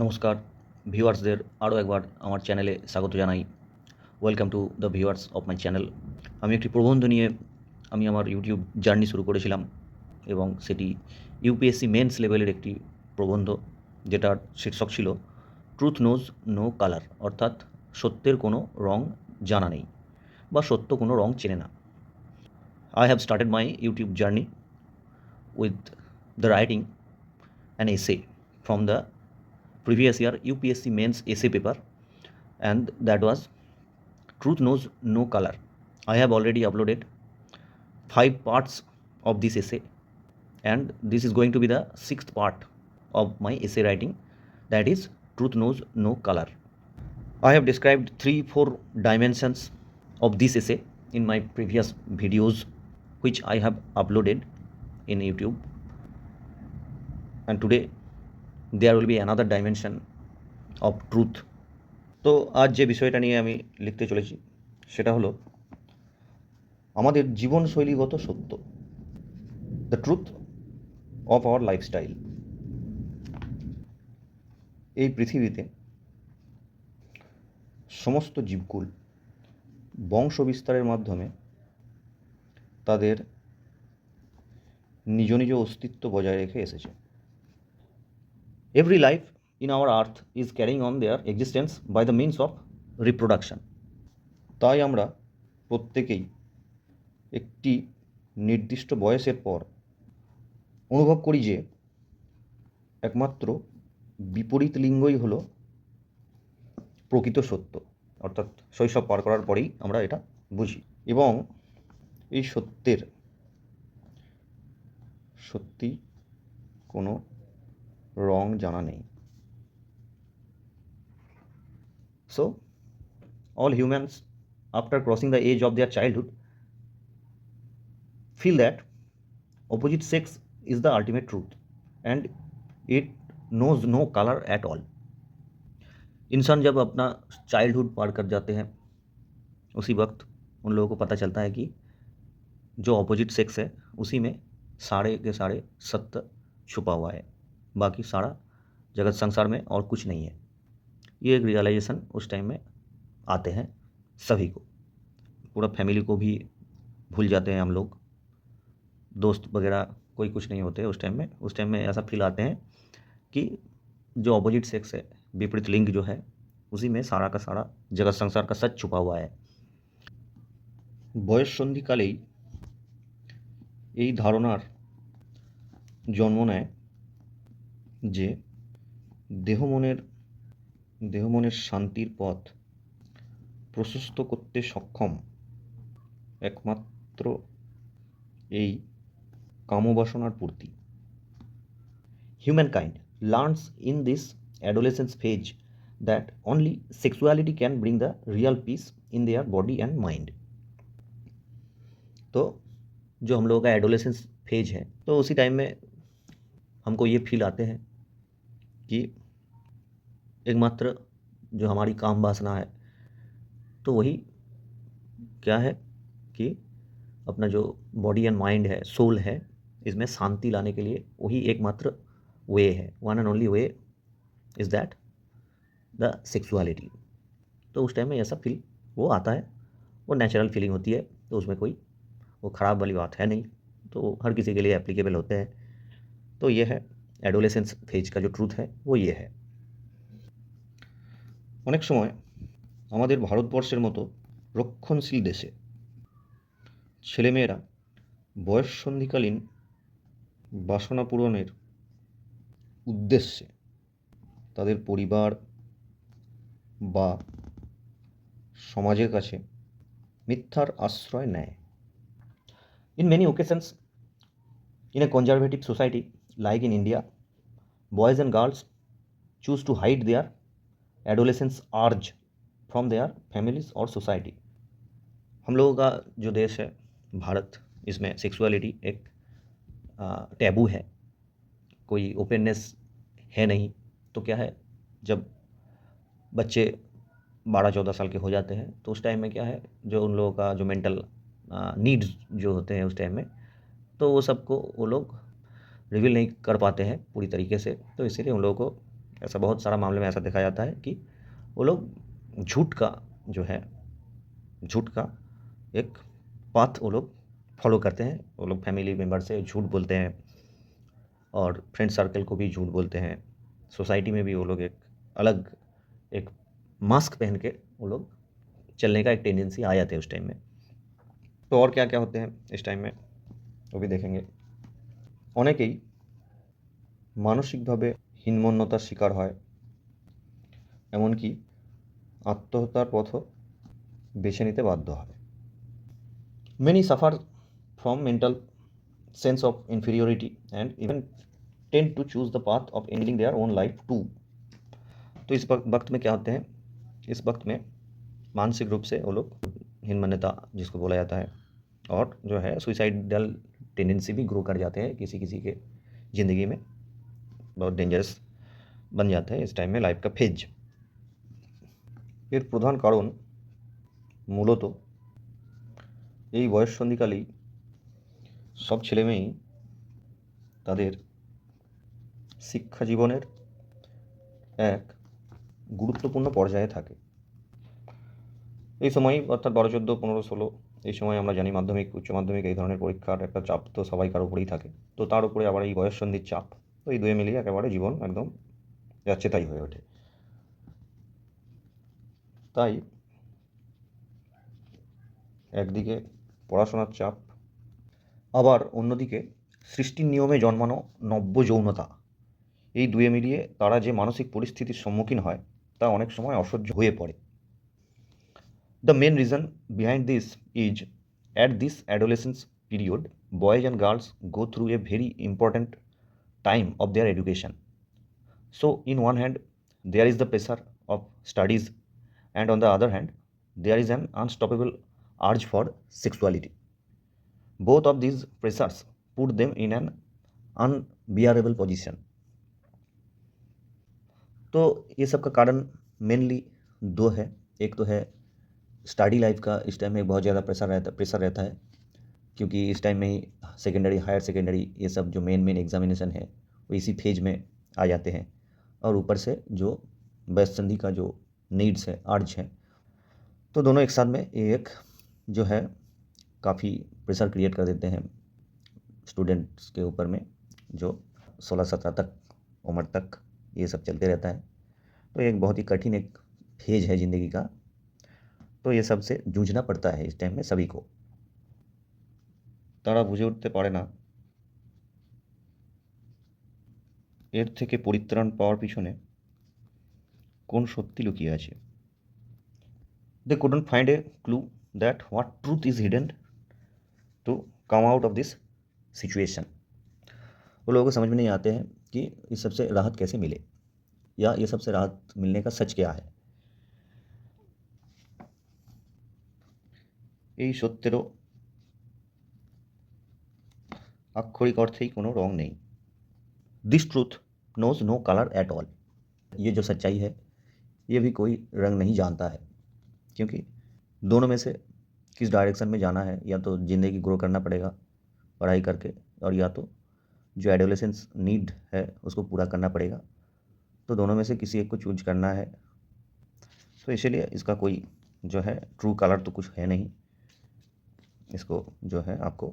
নমস্কার ভিউয়ার্সদের আরও একবার আমার চ্যানেলে স্বাগত জানাই। Welcome to the viewers of my channel. আমি একটি প্রবন্ধ নিয়ে আমি আমার ইউটিউব জার্নি শুরু করেছিলাম এবং সেটি ইউপিএসসি মেন্স লেভেলের একটি প্রবন্ধ, যেটার শীর্ষক ছিল ট্রুথ নোজ নো কালার, অর্থাৎ সত্যের কোনো রং জানা নেই বা সত্য কোনো রং চেনে না। I have started my YouTube journey with the writing an essay from the previous year UPSC mains essay paper, and that was Truth Knows No Color. I have already uploaded 5 parts of this essay, and this is going to be the 6th part of my essay writing, that is Truth Knows No Color. I have described 3-4 dimensions of this essay in my previous videos, which I have uploaded in YouTube, and today there will be another dimension of truth. তো আজ যে বিষয়টা নিয়ে আমি লিখতে চলেছি সেটা হলো আমাদের জীবনশৈলীগত সত্য, the truth of our lifestyle. এই পৃথিবীতে সমস্ত জীবকুল বংশ বিস্তারের মাধ্যমে তাদের নিজ নিজ অস্তিত্ব বজায় রেখে এসেছে। Every life in our earth is carrying on their existence by the means of reproduction. তাই আমরা প্রত্যেকেই একটি নির্দিষ্ট বয়সের পর অনুভব করি যে একমাত্র বিপরীত লিঙ্গই হলো প্রকৃত সত্য, অর্থাৎ শৈশব পার করার পরেই আমরা এটা বুঝি। এবং এই সত্যি কোনো রং জানা নেই। So all humans, after crossing the age of their childhood, feel that opposite sex is the ultimate truth and it knows no color at all. इंसान जब अपना चाइल्डहुड पार कर जाते हैं उसी वक्त उन लोगों को पता चलता है कि जो ऑपोजिट सेक्स है उसी में सारे के सारे सत्य छुपा हुआ है, बाकी सारा जगत संसार में और कुछ नहीं है। ये एक रियलाइजेशन उस टाइम में आते हैं सभी को, पूरा फैमिली को भी भूल जाते हैं हम लोग, दोस्त वगैरह कोई कुछ नहीं होते उस टाइम में ऐसा फील आते हैं कि जो ऑपोजिट सेक्स है, विपरीत लिंग जो है, उसी में सारा का सारा जगत संसार का सच छुपा हुआ है। বয়স সন্ধিকালেই এই ধারণার জন্ম নেয় যে দেহমনের শান্তির পথ প্রশস্ত করতে সক্ষম একমাত্র এই কামবাসনার পূর্তি। Humankind learns in this adolescence phase that only sexuality can bring the real peace in their body and mind. तो जो हम लोगों का एडोलेसेंस फेज है, तो उसी टाइम में हमको ये फील आते हैं कि एकमात्र जो हमारी काम वासना है तो वही क्या है कि अपना जो बॉडी एंड माइंड है, सोल है, इसमें शांति लाने के लिए वही एकमात्र वे है, one and only way is that the sexuality. तो उस टाइम में ऐसा फील वो आता है, वो नेचुरल फीलिंग होती है, तो उसमें कोई वो ख़राब वाली बात है नहीं, तो हर किसी के लिए एप्लीकेबल होते हैं। तो ये है एडोलेसेंस फेज का जो ट्रूथ है वो ये है। অনেক সময় আমাদের ভারতবর্ষের মতো রক্ষণশীল দেশে ছেলেমেয়েরা বয়ঃসন্ধিকালীন বাসনা পূরণের উদ্দেশ্যে তাদের পরিবার বা সমাজের কাছে মিথ্যার আশ্রয় নেয়। In many occasions, in a conservative society like in India, boys and girls choose to hide their adolescence urge from their families or society. हम लोगों का जो देश है भारत, इसमें सेक्सुअलिटी एक टैबू है, कोई ओपननेस है नहीं। तो क्या है, जब बच्चे 12-14 साल के हो जाते हैं तो उस टाइम में क्या है, जो उन लोगों का जो मेंटल नीड्स जो होते हैं उस टाइम में, तो वो सबको वो लोग रिवील नहीं कर पाते हैं पूरी तरीके से, तो इसीलिए उन लोगों को ऐसा बहुत सारा मामले में ऐसा देखा जाता है कि वो लोग झूठ का जो है, झूठ का एक पाथ वो लोग फॉलो करते हैं। वो लोग फैमिली मेम्बर से झूठ बोलते हैं और फ्रेंड सर्कल को भी झूठ बोलते हैं। सोसाइटी में भी वो लोग एक अलग एक मास्क पहन के वो लोग चलने का एक टेंडेंसी आ जाते हैं उस टाइम में। तो और क्या क्या होते हैं इस टाइम में वो भी देखेंगे। অনেকেই মানসিকভাবে হীনমন্যতার শিকার হয়, এমনকি আত্মহত্যার পথও বেছে নিতে বাধ্য হয়। Many suffer from mental sense of inferiority and even tend to choose the path of ending their own life too। तो इस वक्त में क्या होते हैं, इस वक्त में मानसिक रूप से वो लोग हीनमन्यता जिसको बोला जाता है, और जो है सुइसाइडल टेंडेंसी भी ग्रो कर जाते हैं किसी किसी के ज़िंदगी में। बहुत डेंजरस बन जाता है इस टाइम में लाइफ का फेज। এর প্রধান কারণ মূলত এই বয়ঃসন্ধিকালেই সব ছেলেমেয়েই তাদের শিক্ষা জীবনের এক গুরুত্বপূর্ণ পর্যায়ে থাকে। এই সময়ই অর্থাৎ 12, 14, 15, 16 এই সময় আমরা জানি মাধ্যমিক, উচ্চ মাধ্যমিক এই ধরনের পরীক্ষার একটা চাপ তো সবাইকার উপরেই থাকে। তো তার উপরে আবার এই বয়ঃসন্ধির চাপ, তো এই দুয়ে মিলিয়ে একেবারে জীবন একদম যাচ্ছে তাই হয়ে ওঠে। তাই একদিকে পড়াশোনার চাপ, আবার অন্যদিকে সৃষ্টির নিয়মে জন্মানো নব্য যৌনতা, এই দুয়ে মিলিয়ে তারা যে মানসিক পরিস্থিতির সম্মুখীন হয় তা অনেক সময় অসহ্য হয়ে পড়ে। The main reason behind this is at this adolescence period, boys and girls go through a very important time of their education. So, in one hand, there is the pressure of studies, and on the other hand, there is an unstoppable urge for sexuality. Both of these pressures put them in an unbearable position. तो ये सब का कारण mainly दो है। एक तो है स्टडी लाइफ का, इस टाइम में बहुत ज़्यादा प्रेशर रहता है, क्योंकि इस टाइम में ही सेकेंडरी, हायर सेकेंडरी ये सब जो मेन एग्जामिनेशन है वो इसी फेज में आ जाते हैं। और ऊपर से जो वयस्संधि का जो नीड्स है, अर्ज है, तो दोनों एक साथ में ये एक जो है काफ़ी प्रेशर क्रिएट कर देते हैं स्टूडेंट्स के ऊपर में, जो 16-17 तक उम्र तक ये सब चलते रहता है। तो एक बहुत ही कठिन एक फेज है ज़िंदगी का। तो ये सब से जूझना पड़ता है इस टाइम में सभी को। তারা বুঝে উঠতে পারে না এর থেকে পরিত্রাণ পাওয়ার পিছনে কোন সত্যি লুকিয়ে আছে। They couldn't find a clue that what truth is hidden to come out of this situation। वो लोगों को समझ में नहीं आते हैं कि इस सबसे राहत कैसे मिले, या ये सबसे राहत मिलने का सच क्या है। এই সত্যেরও আক্ষরিক অর্থেই কোনো রং নেই। This truth knows no colour at all. ये जो सच्चाई है ये भी कोई रंग नहीं जानता है, क्योंकि दोनों में से किस डायरेक्शन में जाना है, या तो ज़िंदगी ग्रो करना पड़ेगा पढ़ाई करके, और या तो जो एडोलेसेंस नीड है उसको पूरा करना पड़ेगा। तो दोनों में से किसी एक को चूज करना है। तो इसीलिए इसका कोई जो है ट्रू कलर तो कुछ है नहीं। इसको जो है आपको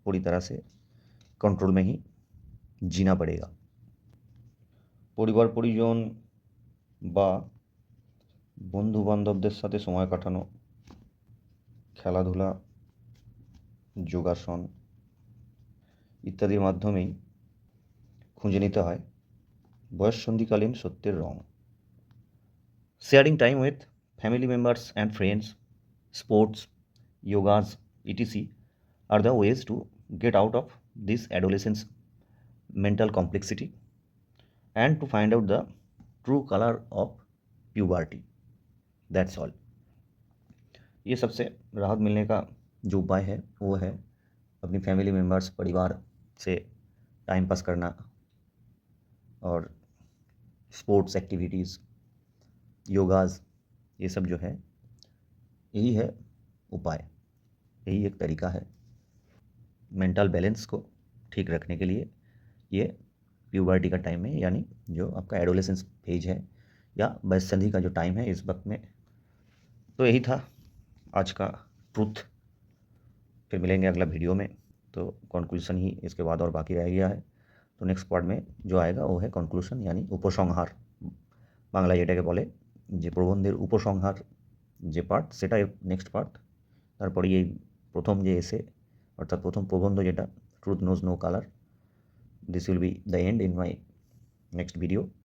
पूरी तरह से कंट्रोल में ही जीना पड़ेगा। পরিবার পরিজন বা বন্ধু বান্ধবদের সাথে সময় কাটানো, খেলাধুলা, যোগাসন ইত্যাদির মাধ্যমেই খুঁজে নিতে হয় বয়ঃসন্ধিকালীন সত্যের রং। Sharing time with family members and friends, sports, yogas, etc. are the ways to get out of this adolescence mental complexity and to find out the true color of puberty. That's all। ये सबसे राहत मिलने का जो उपाय है वो है अपनी फैमिली मेम्बर्स, परिवार से टाइम पास करना, और स्पोर्ट्स एक्टिविटीज़, योगाज़, ये सब जो है यही है उपाय, यही एक तरीका है मेंटल बैलेंस को ठीक रखने के लिए। ये प्यूबर्टी का टाइम है, यानी जो आपका एडोलेसेंस फेज है या वयस्संधि का जो टाइम है इस वक्त में। तो यही था आज का ट्रूथ। फिर मिलेंगे अगला वीडियो में। तो कंक्लूजन ही इसके बाद और बाकी रह गया है। तो नेक्स्ट पार्ट में जो आएगा वो है कंक्लूजन, यानी उपसंहार। বাংলা যেটাকে বলে যে প্রবন্ধের উপসংহার যে পার্ট, সেটাই নেক্সট পার্ট। তারপরে এই প্রথম যে এসে, অর্থাৎ প্রথম প্রবন্ধ যেটা truth knows no colour, this will be the end in my next video.